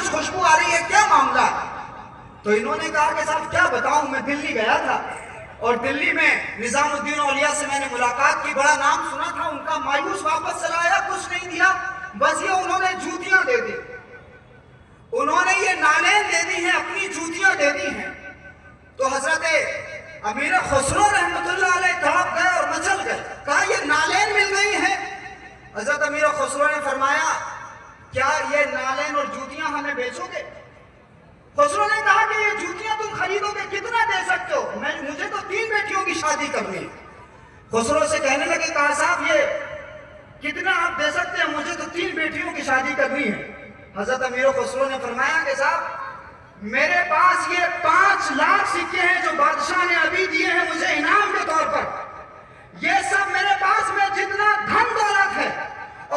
کچھ خوشبو آ رہی ہے، کیا معاملہ؟ تو انہوں نے کہا کہ صاحب کیا بتاؤں، میں دلی گیا تھا اور دلی میں نظام الدین اولیاء سے میں نے ملاقات کی، بڑا نام سنا تھا ان کا، مایوس واپس چلا آیا، کچھ نہیں دیا، بس یہ انہوں نے جوتیاں دے دی، انہوں نے یہ نالین دے دی ہیں، اپنی جوتیاں دے دی ہیں۔ تو حضرت امیر خسرو رحمت اللہ علیہ تڑپ گئے اور مچل گئے، کہا یہ نالین مل گئی ہیں۔ حضرت امیر خسرو نے فرمایا کیا یہ نالین اور جوتیاں ہمیں بیچو گے؟ خسرو نے کہا کہ یہ جوتیاں تم خریدو گے، کتنا دے سکتے ہو؟ مجھے تو 3 بیٹیوں کی شادی کرنی ہے۔ خسرو سے کہنے لگے، کہا صاحب یہ کتنا آپ دے سکتے ہیں؟ مجھے تو 3 بیٹیوں کی شادی کرنی ہے۔ حضرت امیر خسرو نے فرمایا کہ صاحب میرے پاس یہ 5 لاکھ سکے ہیں جو بادشاہ نے ابھی دیے ہیں مجھے انعام کے طور پر، یہ سب میرے پاس میں جتنا دھن دولت ہے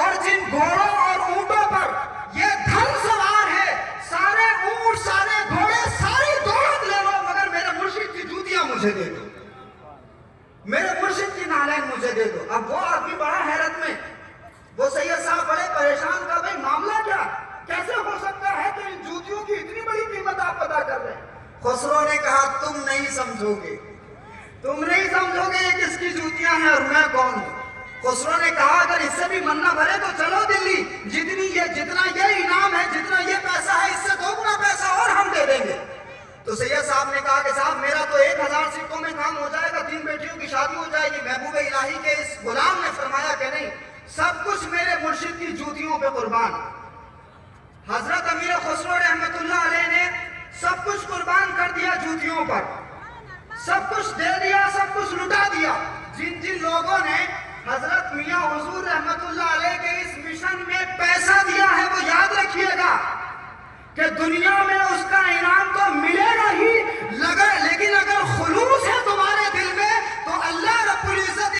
اور جن گھوڑوں اور اونٹوں پر یہ دھن سوار ہے، سارے اونٹ، سارے گھوڑے، ساری دولت لے لو، مگر میرے مرشد کی جوتیاں مجھے دے دو، میرے مرشد کی نالین مجھے دے دو۔ اب وہ آدمی بڑا حیرت میں، وہ سید صاحب بڑے پریشان، کا بھائی معاملہ کیا، کیسے ہو سکتا ہے کہ ان جوتیوں کی اتنی بڑی قیمت آپ ادا کر رہے ہیں؟ خسرو نے کہا تم نہیں سمجھو گے، تم نہیں سمجھو گے یہ کس کی جوتیاں ہیں اور میں کون ہوں۔ خسرو نے کہا اگر اس سے بھی من نہ بھرے تو چلو دلی، جتنا یہ انعام ہے، جتنا یہ پیسہ ہے، اس سے 2 گنا پیسہ اور ہم دے دیں گے۔ تو سید صاحب نے کہا کہ صاحب میرا تو 1000 سکوں میں کام ہو جائے گا، 3 بیٹیوں کی شادی ہو جائے گی۔ محبوب الہی کے اس غلام نے فرمایا کہ نہیں، سب کچھ میرے مرشد کی جوتیوں پہ قربان۔ حضرت امیر خسرو رحمت اللہ علیہ نے سب کچھ قربان کر دیا جوتیوں پر، سب کچھ دے دیا، سب کچھ لٹا دیا۔ جن لوگوں نے حضرت میاں حضور رحمت اللہ علیہ کے اس مشن میں پیسہ دیا ہے وہ یاد رکھیے گا کہ دنیا میں اس کا انعام تو ملے